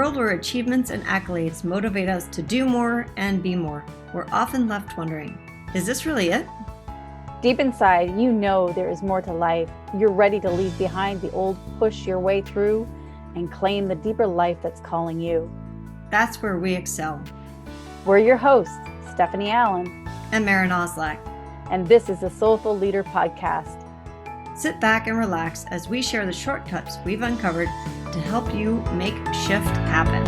world where achievements and accolades motivate us to do more and be more, we're often left wondering, is this really it? Deep inside, you know there is more to life. You're ready to leave behind the old, push your way through, and claim the deeper life that's calling you. That's where we excel. We're your hosts, Stephanie Allen and Maren Oslak. And this is the Soulful Leader Podcast. Sit back and relax as we share the shortcuts we've uncovered to help you make shift happen.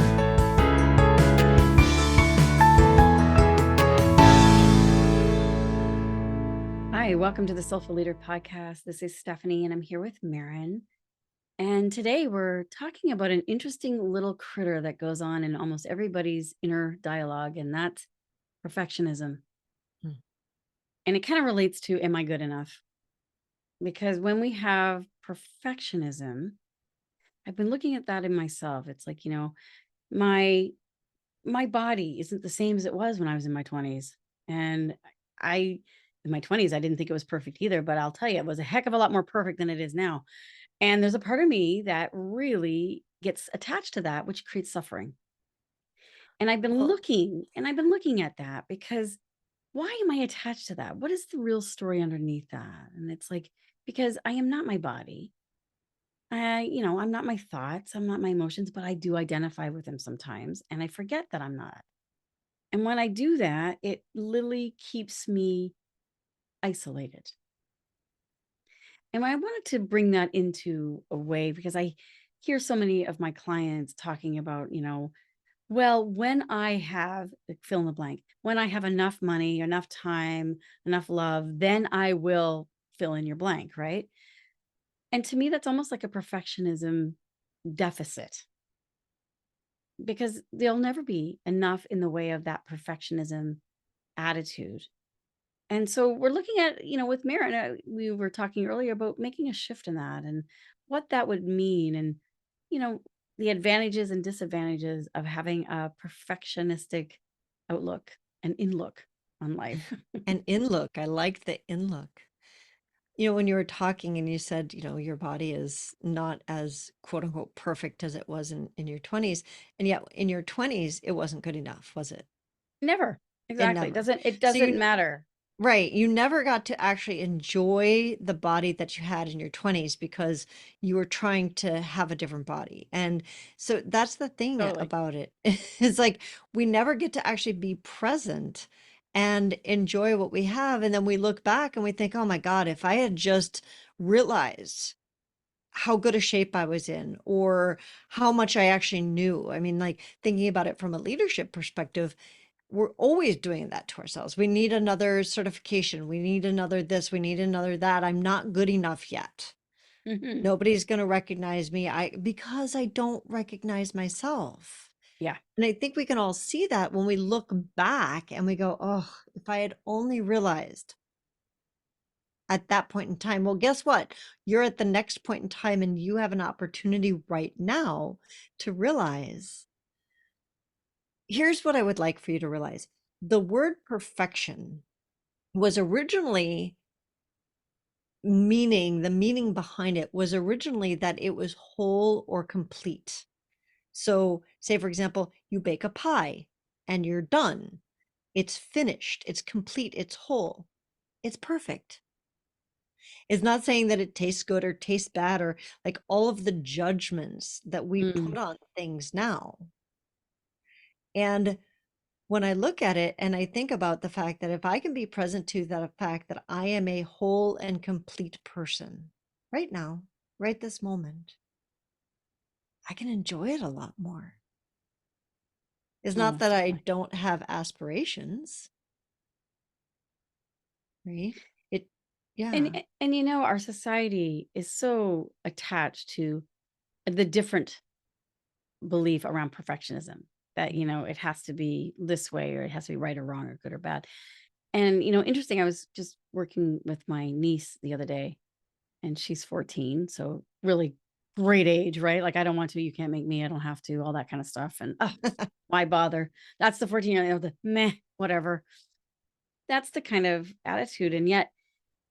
Hi, welcome to the Soulful Leader Podcast. This is Stephanie and I'm here with Maren. And today we're talking about an interesting little critter that goes on in almost everybody's inner dialogue, and that's perfectionism. And it kind of relates to, am I good enough? Because when we have perfectionism, I've been looking at that in myself. It's like, my body isn't the same as it was when I was in my 20s. And in my 20s, I didn't think it was perfect either, but I'll tell you, it was a heck of a lot more perfect than it is now. And there's a part of me that really gets attached to that, which creates suffering. And I've been looking at that because why am I attached to that? What is the real story underneath that? And it's like, because I am not my body. I'm not my thoughts, I'm not my emotions, but I do identify with them sometimes. And I forget that I'm not. And when I do that, it literally keeps me isolated. And I wanted to bring that into a way because I hear so many of my clients talking about, well, when I have fill in the blank, when I have enough money, enough time, enough love, then I will fill in your blank, right? And to me, that's almost like a perfectionism deficit because there'll never be enough in the way of that perfectionism attitude. And so we're looking at, with Maren, we were talking earlier about making a shift in that and what that would mean and, you know, the advantages and disadvantages of having a perfectionistic outlook and in-look on life. An in-look. I like the in-look. When you were talking and you said, your body is not as quote unquote perfect as it was in your 20s. And yet in your 20s, it wasn't good enough, was it? Never. Exactly. It doesn't matter. Right. You never got to actually enjoy the body that you had in your 20s because you were trying to have a different body. And so that's the thing about it. It's like we never get to actually be present and enjoy what we have. And then we look back and we think, oh my God, if I had just realized how good a shape I was in or how much I actually knew. I mean, like thinking about it from a leadership perspective, we're always doing that to ourselves. We need another certification. We need another this. We need another that. I'm not good enough yet. Mm-hmm. Nobody's going to recognize me because I don't recognize myself. Yeah. And I think we can all see that when we look back and we go, oh, if I had only realized at that point in time. Well, guess what? You're at the next point in time and you have an opportunity right now to realize. Here's what I would like for you to realize. The word perfection was originally the meaning behind it was originally that it was whole or complete. So say, for example, you bake a pie and you're done. It's finished. It's complete. It's whole. It's perfect. It's not saying that it tastes good or tastes bad or like all of the judgments that we put on things now. And when I look at it and I think about the fact that if I can be present to the fact that I am a whole and complete person right now, right this moment, I can enjoy it a lot more. It's not that I don't have aspirations, right? Yeah. And our society is so attached to the different belief around perfectionism that, it has to be this way or it has to be right or wrong or good or bad. And, interesting, I was just working with my niece the other day and she's 14. So really great age, right? Like, I don't want to, you can't make me, I don't have to, all that kind of stuff. And why bother? That's the 14-year-old, the meh, whatever. That's the kind of attitude. And yet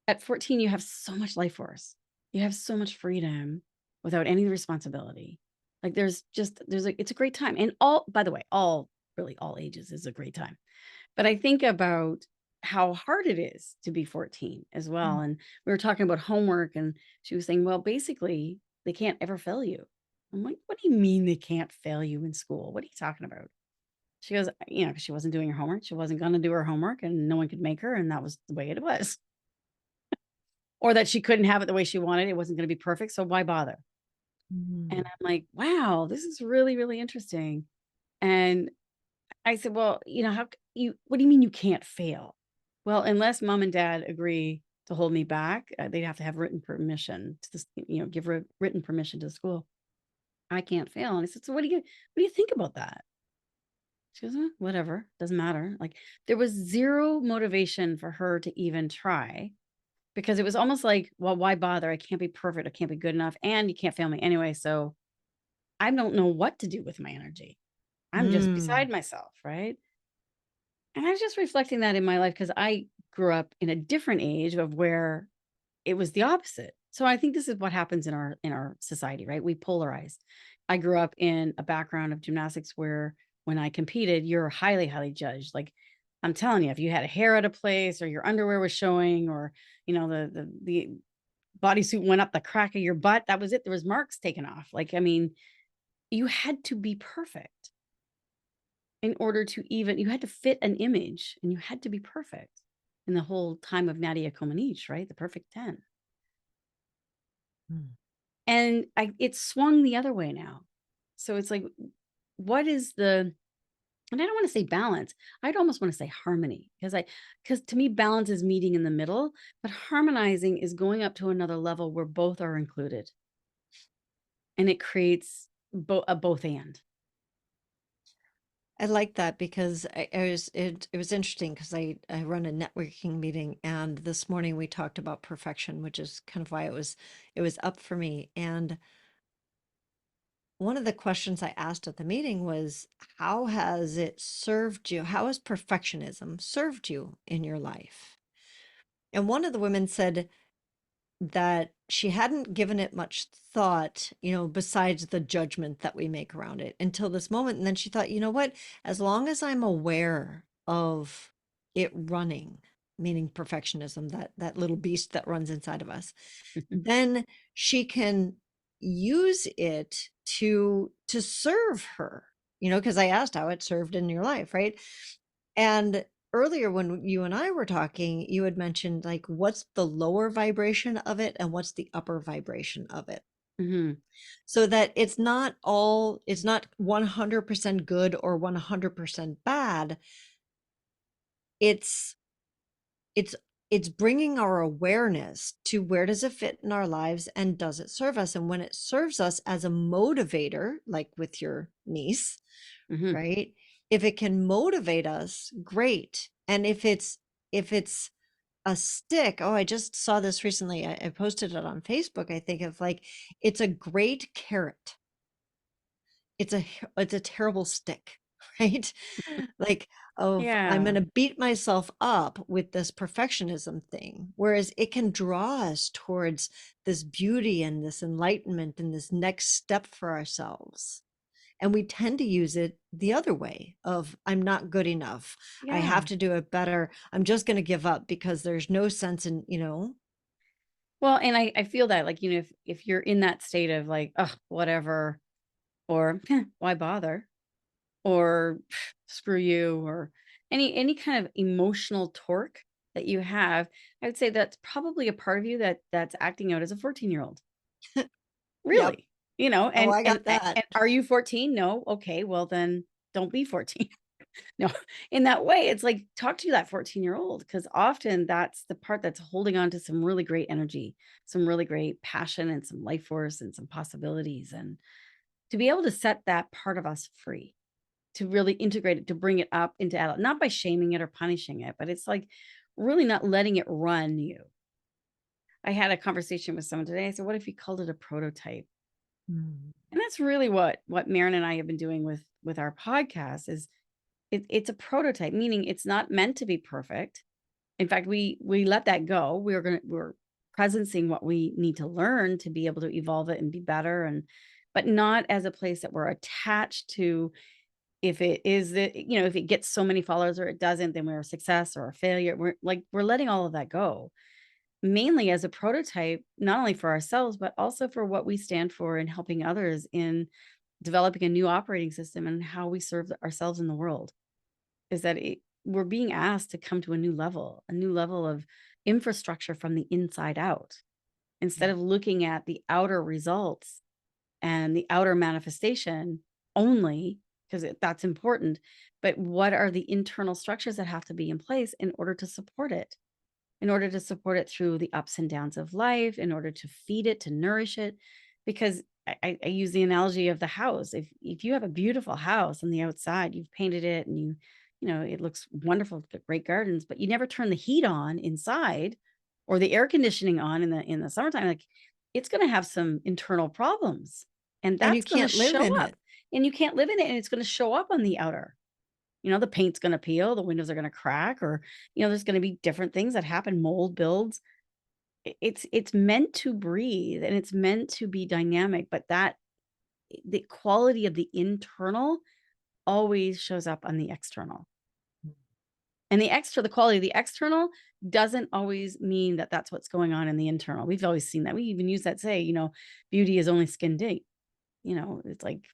at 14, you have so much life force. You have so much freedom without any responsibility. Like it's a great time. And all, by the way, all ages is a great time. But I think about how hard it is to be 14 as well. Mm. And we were talking about homework, and she was saying, well, basically, they can't ever fail you. I'm like, what do you mean they can't fail you in school? What are you talking about? She goes, 'cause she wasn't doing her homework. She wasn't going to do her homework, and no one could make her. And that was the way it was. Or that she couldn't have it the way she wanted. It wasn't going to be perfect. So why bother? And Mm. I'm like, wow, this is really, really interesting. And I said, "Well, what do you mean you can't fail?" "Well, unless mom and dad agree to hold me back, they'd have to have written permission to this, give written permission to the school. I can't fail." And I said, "So what do you think about that?" She goes, whatever, doesn't matter." Like, there was zero motivation for her to even try, because it was almost like, well, why bother? I can't be perfect. I can't be good enough. And you can't fail me anyway. So I don't know what to do with my energy. I'm just Mm. beside myself. Right. And I was just reflecting that in my life, because I grew up in a different age of where it was the opposite. So I think this is what happens in our society, right? We polarize. I grew up in a background of gymnastics where when I competed, you're highly, highly judged. Like, I'm telling you, if you had a hair out of place, or your underwear was showing, or the bodysuit went up the crack of your butt, that was it. There was marks taken off. Like, I mean, you had to be perfect in order to even you had to fit an image, and you had to be perfect in the whole time of Nadia Comaneci, right? The perfect 10. Mm. And it's swung the other way now. So it's like, what is the and I don't want to say balance. I'd almost want to say harmony, because to me balance is meeting in the middle, but harmonizing is going up to another level where both are included, and it creates a both and. I like that because it was interesting because I run a networking meeting, and this morning we talked about perfection, which is kind of why it was up for me. And one of the questions I asked at the meeting was, how has it served you? How has perfectionism served you in your life? And one of the women said that she hadn't given it much thought, besides the judgment that we make around it until this moment. And then she thought, you know what? As long as I'm aware of it running, meaning perfectionism, that little beast that runs inside of us, then she can use it to serve her, because I asked how it served in your life, right? And earlier when you and I were talking, you had mentioned like what's the lower vibration of it and what's the upper vibration of it. Mhm. So that it's not 100% good or 100% bad. It's it's it's bringing our awareness to where does it fit in our lives and does it serve us? And when it serves us as a motivator, like with your niece, Mhm. right? If it can motivate us, great. And if it's a stick, oh, I just saw this recently. I posted it on Facebook, I think, of like, it's a great carrot. It's a terrible stick, right? Like, of I'm Yeah. gonna beat myself up with this perfectionism thing. Whereas it can draw us towards this beauty and this enlightenment and this next step for ourselves. And we tend to use it the other way of I'm not good enough. I have Yeah. to do it better. I'm just going to give up because there's no sense in, Well, and I feel that, like, if you're in that state of like, oh, whatever, or why bother, or screw you, or any kind of emotional torque that you have, I would say that's probably a part of you that's acting out as a 14-year-old. Yep. Really. Oh, And I and got that. and are you 14? No. Okay, well then don't be 14. No, in that way, it's like, talk to that 14-year-old, because often that's the part that's holding on to some really great energy, some really great passion, and some life force, and some possibilities. And to be able to set that part of us free, to really integrate it, to bring it up into adult, not by shaming it or punishing it, but it's like really not letting it run you. I had a conversation with someone today. I said, what if you called it a prototype? Mm. And that's really what Maren and I have been doing with our podcast. Is it's a prototype, meaning it's not meant to be perfect. In fact, we let that go. We're presencing what we need to learn to be able to evolve it and be better. And but not as a place that we're attached to. If it is the if it gets so many followers or it doesn't, then we're a success or a failure. We're letting all of that go, mainly as a prototype, not only for ourselves, but also for what we stand for in helping others in developing a new operating system and how we serve ourselves in the world. Is that we're being asked to come to a new level of infrastructure from the inside out, instead Yeah. of looking at the outer results and the outer manifestation only, because that's important. But what are the internal structures that have to be in place in order to support it? In order to support it through the ups and downs of life, in order to feed it, to nourish it. Because I use the analogy of the house. If you have a beautiful house on the outside, you've painted it and it looks wonderful, got great gardens, but you never turn the heat on inside or the air conditioning on in the summertime, like it's going to have some internal problems, and And you that's going to can't live show in up, it. and you can't live in it, and it's going to show up on the outer. The paint's gonna peel, the windows are gonna crack, or, there's gonna be different things that happen, mold builds. It's meant to breathe and it's meant to be dynamic, but the quality of the internal always shows up on the external. And the quality of the external doesn't always mean that that's what's going on in the internal. We've always seen that. We even use that say, beauty is only skin deep. It's like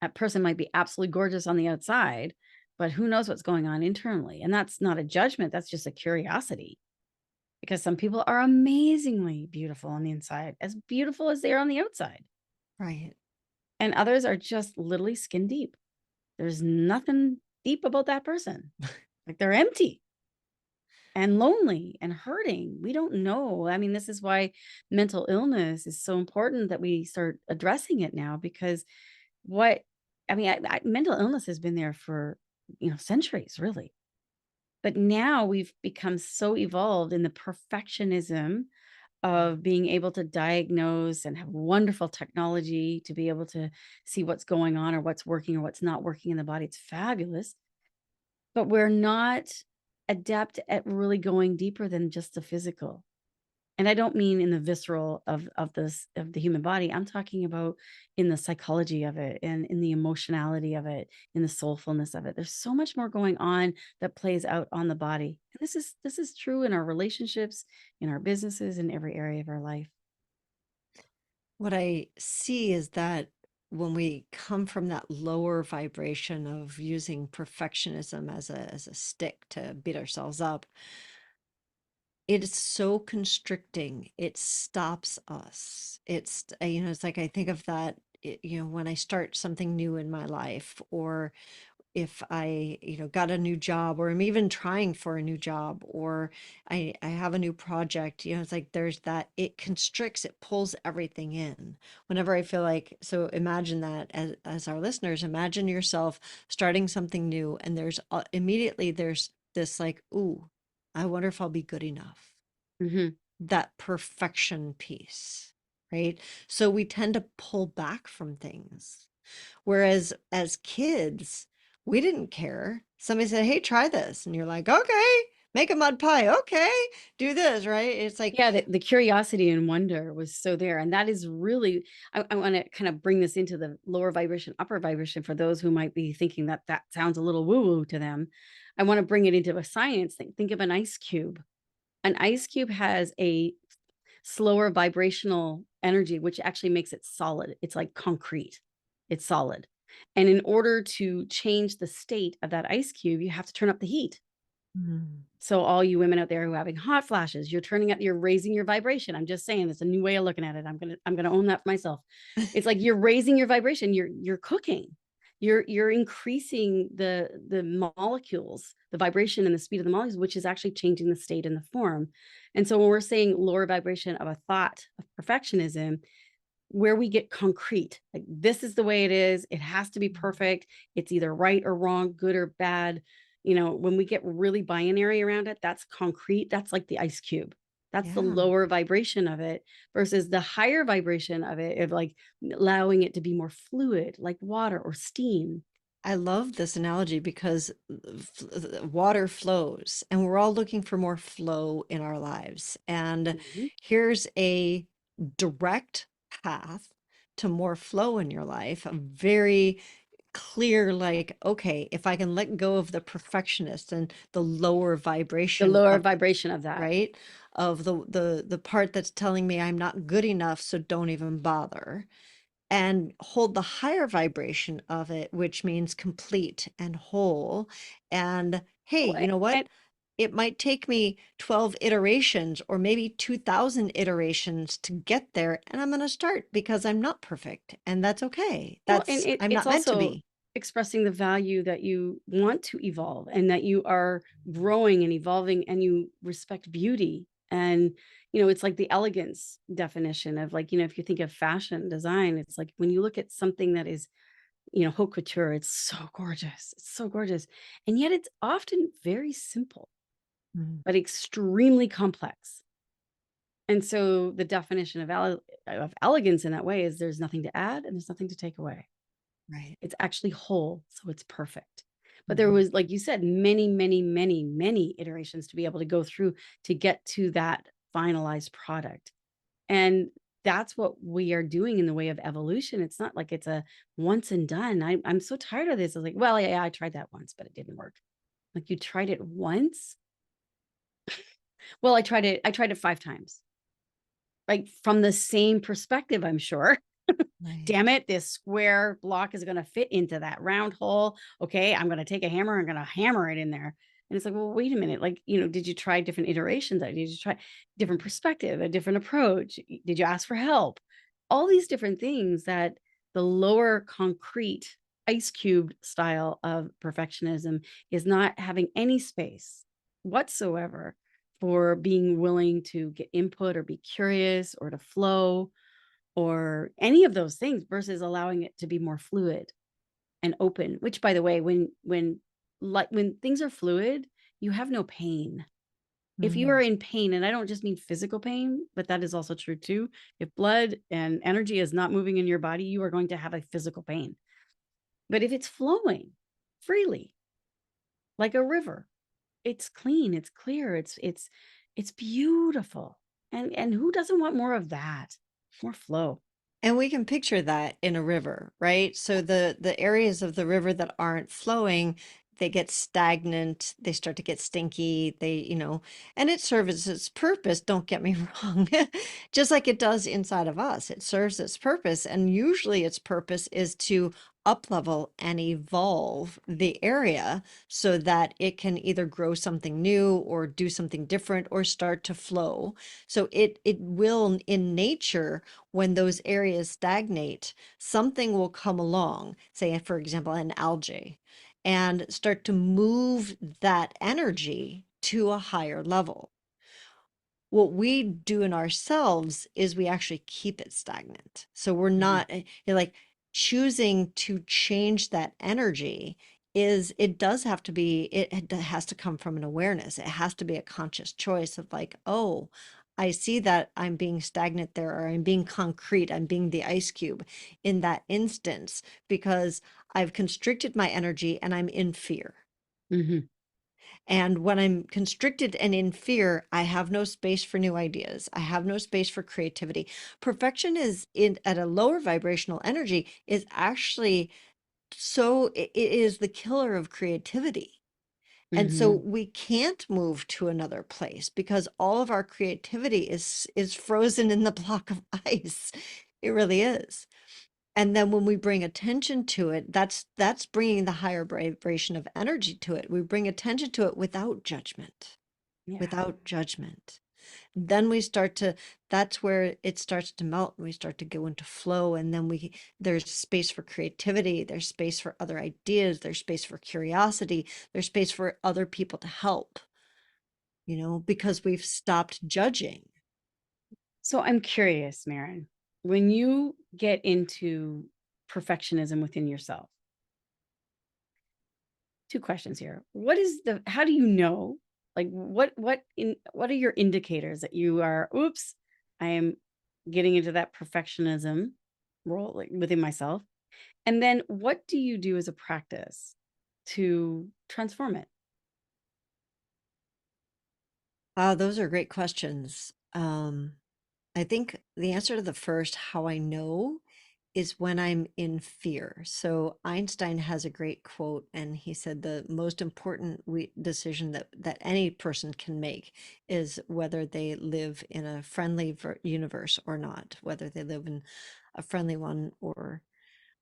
that person might be absolutely gorgeous on the outside, but who knows what's going on internally? And that's not a judgment, that's just a curiosity. Because some people are amazingly beautiful on the inside, as beautiful as they are on the outside. Right. And others are just literally skin deep. There's nothing deep about that person. Like they're empty and lonely and hurting. We don't know. I mean, this is why mental illness is so important that we start addressing it now, because what I mean, mental illness has been there for, centuries, really. But now we've become so evolved in the perfectionism of being able to diagnose and have wonderful technology to be able to see what's going on or what's working or what's not working in the body. It's fabulous. But we're not adept at really going deeper than just the physical. And I don't mean in the visceral of the human body. I'm talking about in the psychology of it and in the emotionality of it, in the soulfulness of it. There's so much more going on that plays out on the body. And this is true in our relationships, in our businesses, in every area of our life. What I see is that when we come from that lower vibration of using perfectionism as a stick to beat ourselves up, it is so constricting. It stops us. It's like I think of that, when I start something new in my life, or if I, got a new job, or I'm even trying for a new job, or I have a new project, it's like there's that, it constricts, it pulls everything in. Whenever I feel like, so imagine that as our listeners, imagine yourself starting something new, and immediately there's this like, ooh, I wonder if I'll be good enough. Hmm. That perfection piece, right? So we tend to pull back from things. Whereas as kids, we didn't care. Somebody said, "Hey, try this." And you're like, "Okay, make a mud pie. Okay, do this," right? It's like, Yeah, the curiosity and wonder was so there. And that is really, I want to kind of bring this into the lower vibration, upper vibration for those who might be thinking that that sounds a little woo woo to them. I want to bring it into a science thing. Think of an ice cube. An ice cube has a slower vibrational energy, which actually makes it solid. It's like concrete, it's solid. And in order to change the state of that ice cube, you have to turn up the heat. mm, So all you women out there who are having hot flashes, you're raising your vibration. I'm just saying it's a new way of looking at it. I'm gonna own that for myself. It's like you're raising your vibration, you're cooking. You're increasing the molecules, the vibration and the speed of the molecules, which is actually changing the state and the form. And so when we're saying lower vibration of a thought of perfectionism, where we get concrete, like this is the way it is, it has to be perfect, it's either right or wrong, good or bad. When we get really binary around it, that's concrete, that's like the ice cube. That's the yeah. lower vibration of it, versus the higher vibration of it, of like allowing it to be more fluid, like water or steam. I love this analogy because water flows, and we're all looking for more flow in our lives. And Mhm. here's a direct path to more flow in your life, a very clear, like, okay, if I can let go of the perfectionist and the lower The vibration lower of it, vibration of that. right? Of the part that's telling me I'm not good enough, so don't even bother. And hold the higher vibration of it, which means complete and whole. And hey, Well, you know what? and It might take me 12 iterations or maybe 2000 iterations to get there. And I'm going to start because I'm not perfect. And that's okay. Well, and I'm it's not meant to also be. expressing the value that you want to evolve and that you are growing and evolving and you respect beauty. And, it's like the elegance definition of, like, if you think of fashion design, it's like when you look at something that is, haute couture, it's so gorgeous. It's so gorgeous. And yet it's often very simple, Mm, but extremely complex. And so the definition of, of elegance in that way is there's nothing to add and there's nothing to take away. right. It's actually whole, so it's perfect. But there Mhm. was, like you said, many, many, many, many iterations to be able to go through to get to that finalized product. And that's what we are doing in the way of evolution. It's not like it's a once and done. I'm so tired of this. I was like, well, yeah, I tried that once, but it didn't work. Like, you tried it once? Well, I tried it 5 times. Like, from the same perspective, I'm sure. Damn Right. it, this square block is gonna fit into that round hole. Okay, I'm gonna take a hammer, I'm gonna hammer it in there. And it's like, well, wait a minute. Like, did you try different iterations? Did you try different perspective, a different approach? Did you ask for help? All these different things that the lower concrete ice cube style of perfectionism is not having any space whatsoever for being willing to get input or be curious or to flow or any of those things versus allowing it to be more fluid and open. Which, by the way, when things are fluid, you have no pain. If you are Mm. in pain, and I don't just mean physical pain, but that is also true too. If blood and energy is not moving in your body, you are going to have a physical pain. But if it's flowing freely like a river, it's clean, it's clear, it's beautiful. And who doesn't want more of that? More flow. And we can picture that in a river, right? So the areas of the river that aren't flowing, they get stagnant, they start to get stinky, and it serves its purpose, don't get me wrong. Just like it does inside of us, it serves its purpose, and usually its purpose is to uplevel and evolve the area so that it can either grow something new or do something different or start to flow. So it will in nature when those areas stagnate, something will come along, say, for example, an algae, and start to move that energy to a higher level. What we do in ourselves is we actually keep it stagnant. So we're Mhm. not, you're like choosing to change that energy is it does have to be, it has to come from an awareness. It has to be a conscious choice of like, oh, I see that I'm being stagnant there, or I'm being concrete, I'm being the ice cube in that instance because I've constricted my energy and I'm in fear. Mhm. And when I'm constricted and in fear, I have no space for new ideas. I have no space for creativity. Perfection is in at a lower vibrational energy is actually it is the killer of creativity. And so Mhm. we can't move to another place because all of our creativity is frozen in the block of ice. It really is. And then when we bring attention to it, that's bringing the higher vibration of energy to it. We bring attention to it without judgment, Yeah. without judgment. Then we start to, that's where it starts to melt and we start to go into flow. And then there's space for creativity. There's space for other ideas. There's space for curiosity. There's space for other people to help, because we've stopped judging. So I'm curious, Maren, when you get into perfectionism within yourself, 2 questions here. How do you know? Like, what are your indicators that you are, oops, I am getting into that perfectionism role, like, within myself? And then what do you do as a practice to transform it? Wow, those are great questions. I think the answer to the first, how I know, is when I'm in fear. So Einstein has a great quote, and he said the most important decision that any person can make is whether they live in a friendly universe or not, whether they live in a friendly one or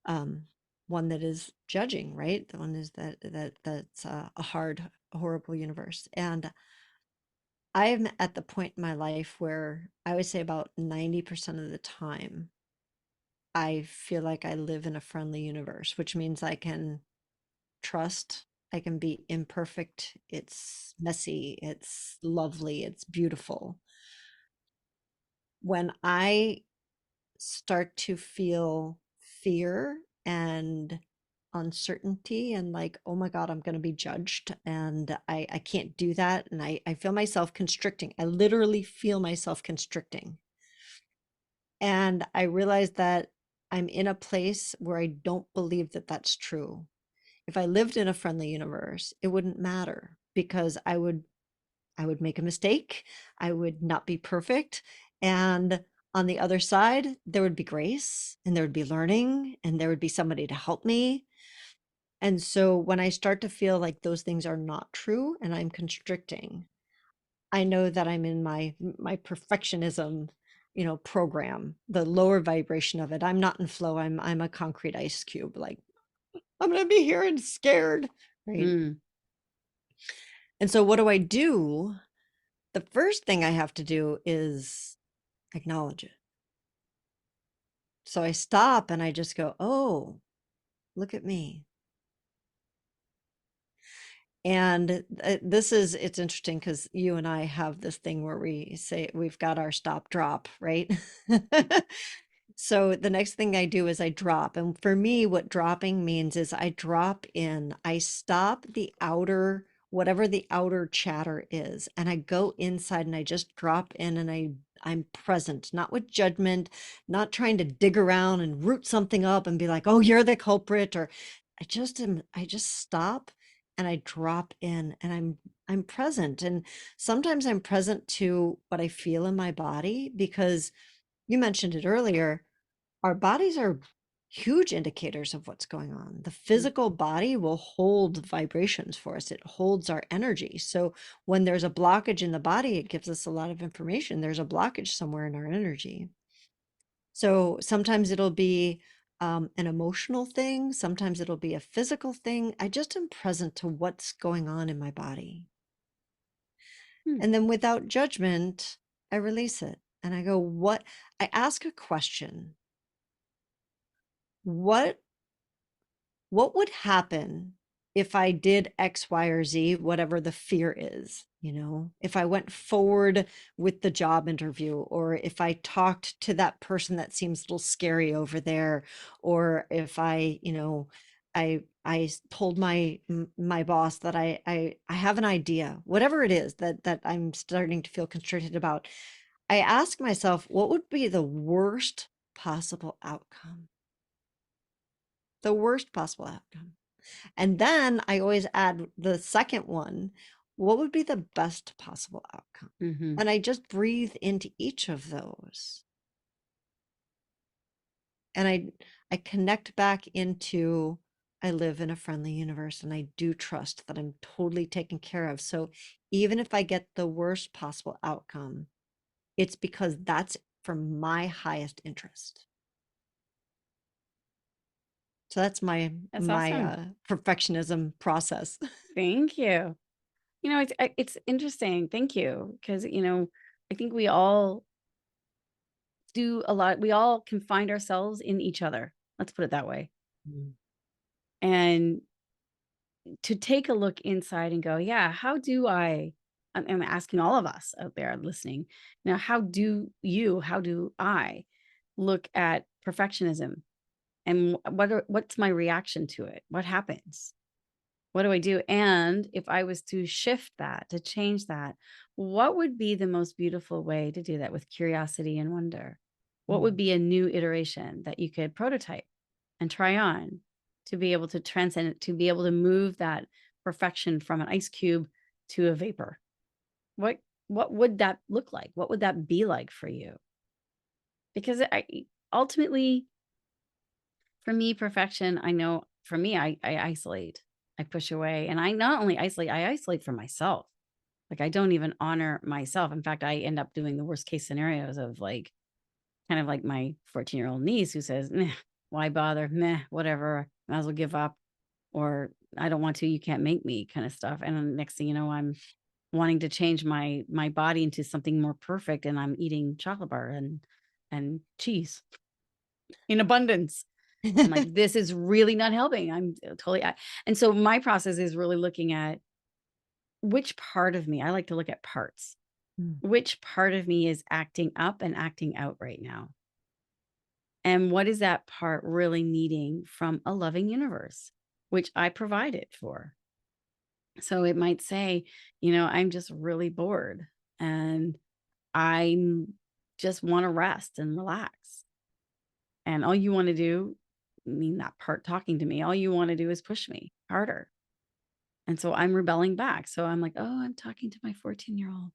one that is judging, right? The one is that's a hard, horrible universe. And I'm at the point in my life where I would say about 90% of the time I feel like I live in a friendly universe, which means I can trust, I can be imperfect. It's messy, it's lovely, it's beautiful. When I start to feel fear and uncertainty and like, oh my God, I'm going to be judged and I can't do that. And I feel myself constricting. I literally feel myself constricting. And I realized that I'm in a place where I don't believe that that's true. If I lived in a friendly universe, it wouldn't matter because I would make a mistake. I would not be perfect. And on the other side, there would be grace and there would be learning and there would be somebody to help me. And so when I start to feel like those things are not true and I'm constricting, I know that I'm in my perfectionism, program, the lower vibration of it. I'm not in flow. I'm a concrete ice cube. Like I'm gonna be here and scared, right? Mm. And so what do I do? The first thing I have to do is acknowledge it. So I stop and I just go, oh, look at me. And it's interesting because you and I have this thing where we say we've got our stop drop, right? So the next thing I do is I drop. And for me, what dropping means is I drop in, I stop the outer, whatever the outer chatter is, and I go inside and I just drop in and I'm present, not with judgment, not trying to dig around and root something up and be like, oh, you're the culprit, or I just stop and I drop in and I'm present. And sometimes I'm present to what I feel in my body because you mentioned it earlier, our bodies are huge indicators of what's going on. The Mm. physical body will hold vibrations for us. It holds our energy. So when there's a blockage in the body, it gives us a lot of information. There's a blockage somewhere in our energy. So sometimes it'll be an emotional thing. Sometimes it'll be a physical thing. I just am present to what's going on in my body. Mm. And then without judgment, I release it. And I go, what? I ask a question. What would happen if I did X, Y, or Z, whatever the fear is, if I went forward with the job interview, or if I talked to that person that seems a little scary over there, or if I told my boss that I have an idea, whatever it is that I'm starting to feel constricted about, I ask myself, what would be the worst possible outcome? The worst possible outcome. And then I always add the second one, what would be the best possible outcome? Mm-hmm. And I just breathe into each of those. And I connect back into I live in a friendly universe and I do trust that I'm totally taken care of. So even if I get the worst possible outcome, it's because that's for my highest interest. So that's my That's my awesome. perfectionism process. Thank you. It's interesting. Thank you. Because, I think we all do a lot. We all can find ourselves in each other. Let's put it that way. Mm. And to take a look inside and go, yeah, how do I'm asking all of us out there listening now, how do I look at perfectionism and what's my reaction to it? What happens? What do I do? And if I was to shift that, to change that, what would be the most beautiful way to do that with curiosity and wonder? What would Mm. be a new iteration that you could prototype and try on to be able to transcend it, to be able to move that perfection from an ice cube to a vapor? What what would that look like? What would that be like for you? Because ultimately, For me, perfection, I know for me, I isolate, I push away. And I not only isolate, I isolate from myself. Like I don't even honor myself. In fact, I end up doing the worst case scenarios of like kind of like my 14-year-old niece who says, "Meh, why bother? Meh, whatever. Might as well give up." Or I don't want to, you can't make me kind of stuff. And then next thing you know, I'm wanting to change my body into something more perfect and I'm eating chocolate bar and cheese in abundance. I'm like, this is really not helping. I'm totally and so my process is really looking at which part of me, I like to look at parts. Mm, Which part of me is acting up and acting out right now? And what is that part really needing from a loving universe, which I provide it for? So it might say, I'm just really bored and I just want to rest and relax. And all you want to do, I mean, that part talking to me, all you want to do is push me harder. And so I'm rebelling back. So I'm like, oh, I'm talking to my 14-year-old.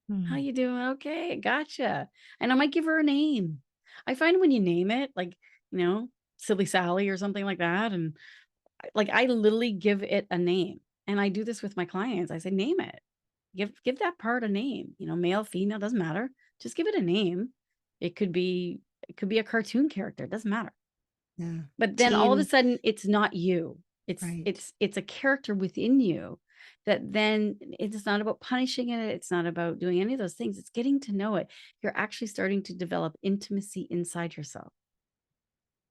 How mm. you doing? Okay, gotcha. And I might give her a name. I find when you name it, like, you know, Silly Sally or something like that, and I literally give it a name. And I do this with my clients. I say, name it. Give that part a name. Male, female, doesn't matter. Just give it a name. It could be a cartoon character. It doesn't matter. Yeah. But then all of a Team, sudden, it's not you. It's right. it's it's a character within you that then it's not about punishing it. It's not about doing any of those things. It's getting to know it. You're actually starting to develop intimacy inside yourself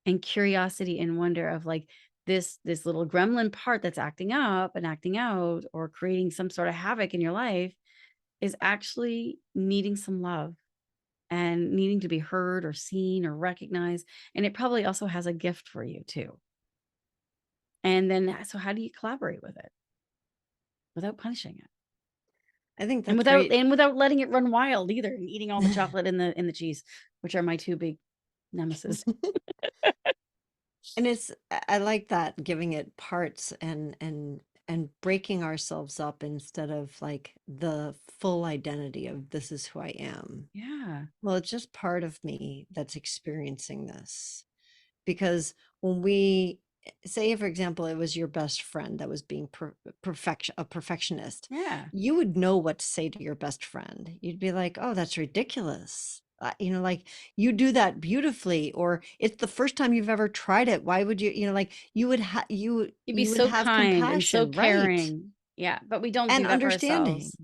and curiosity and wonder of like this little gremlin part that's acting up and acting out or creating some sort of havoc in your life is actually needing some love and needing to be heard or seen or recognized. And it probably also has a gift for you too. And then so how do you collaborate with it without punishing it? I think And that's great. without letting it run wild either and eating all the chocolate and the cheese, which are my two big nemesis. And I like that, giving it parts and breaking ourselves up instead of like the full identity of this is who I am. Yeah. Well, it's just part of me that's experiencing this. Because when we say, for example, it was your best friend that was being a perfectionist, Yeah. you would know what to say to your best friend. You'd be like, oh, that's ridiculous. Like you do that beautifully, or it's the first time you've ever tried it. Why would you, like you would You'd be you would so have kind and so compassion, right? caring. Yeah, but we don't And do that for understanding. ourselves.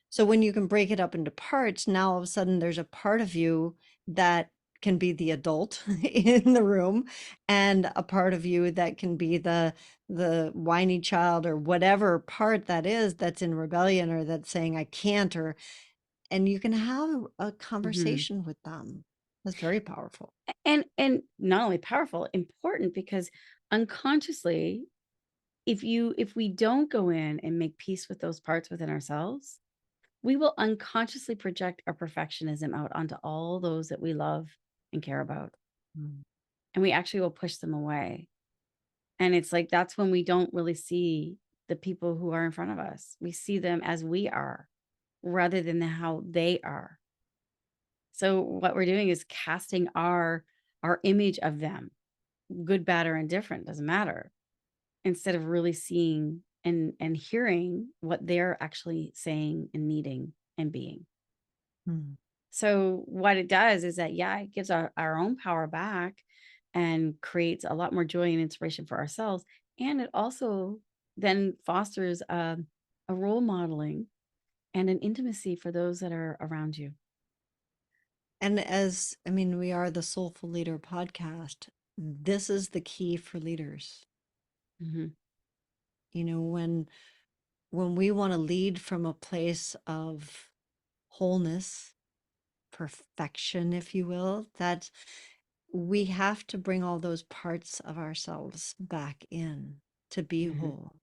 So when you can break it up into parts, now all of a sudden there's a part of you that can be the adult in the room, and a part of you that can be the whiny child or whatever part that is that's in rebellion or that's saying I can't, or and you can have a Mhm. conversation with them. That's very powerful. And not only powerful, important because unconsciously, if we don't go in and make peace with those parts within ourselves, we will unconsciously project our perfectionism out onto all those that we love and care about. Mm. And we actually will push them away. And it's like that's when we don't really see the people who are in front of us. We see them as we are rather than how they are. So what we're doing is casting our image of them, good, bad, or indifferent, doesn't matter, instead of really seeing and hearing what they're actually saying and needing and being. Mm. So what it does is that, yeah, it gives our own power back and creates a lot more joy and inspiration for ourselves. And it also then fosters a role modeling and an intimacy for those that are around you. And as I mean, we are the Soulful Leader podcast. This is the key for leaders. Mhm, When we want to lead from a place of wholeness, perfection, if you will, that we have to bring all those parts of ourselves back in to be mhm, whole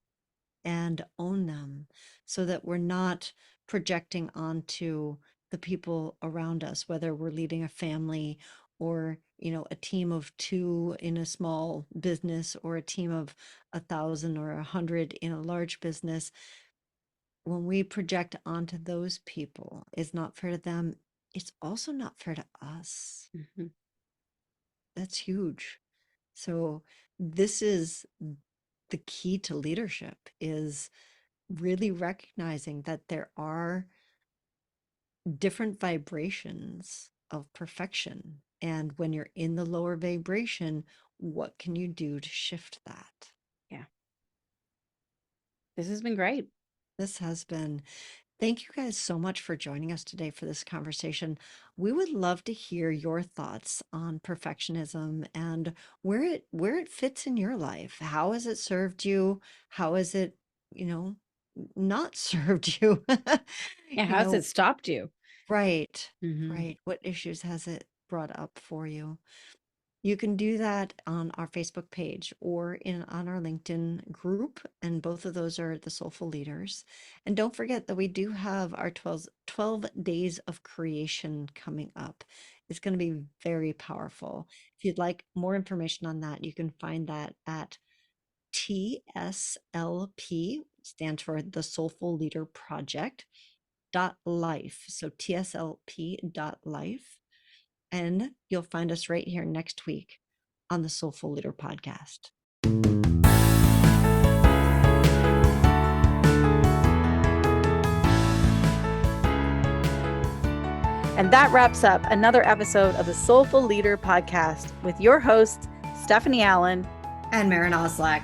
and own them so that we're not projecting onto the people around us, whether we're leading a family or a team of two in a small business or a team of 1,000 or 100 in a large business. When we project onto those people, it's not fair to them. It's also not fair to us. mhm. That's huge. So this is the key to leadership, is really recognizing that there are different vibrations of perfection. And when you're in the lower vibration, what can you do to shift that? Yeah. This has been great. This has been. Thank you guys so much for joining us today for this conversation. We would love to hear your thoughts on perfectionism and where it fits in your life. How has it served you? How has it, you know, not served you? Yeah. You How's it know, stopped you? right, Hmm. right. What issues has it brought up for you? You can do that on our Facebook page or on our LinkedIn group, and both of those are the Soulful Leaders. And don't forget that we do have our 12 days of creation coming up. It's going to be very powerful. If you'd like more information on that, you can find that at TSLP, stands for the Soulful Leader Project, .life. So TSLP.life. And you'll find us right here next week on the Soulful Leader podcast. And that wraps up another episode of the Soulful Leader podcast with your host, Stephanie Allen And Maren Oslack.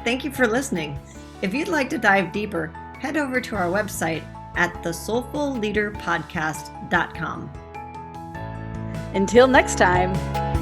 Thank you for listening. If you'd like to dive deeper, head over to our website at thesoulfulleaderpodcast.com. Until next time.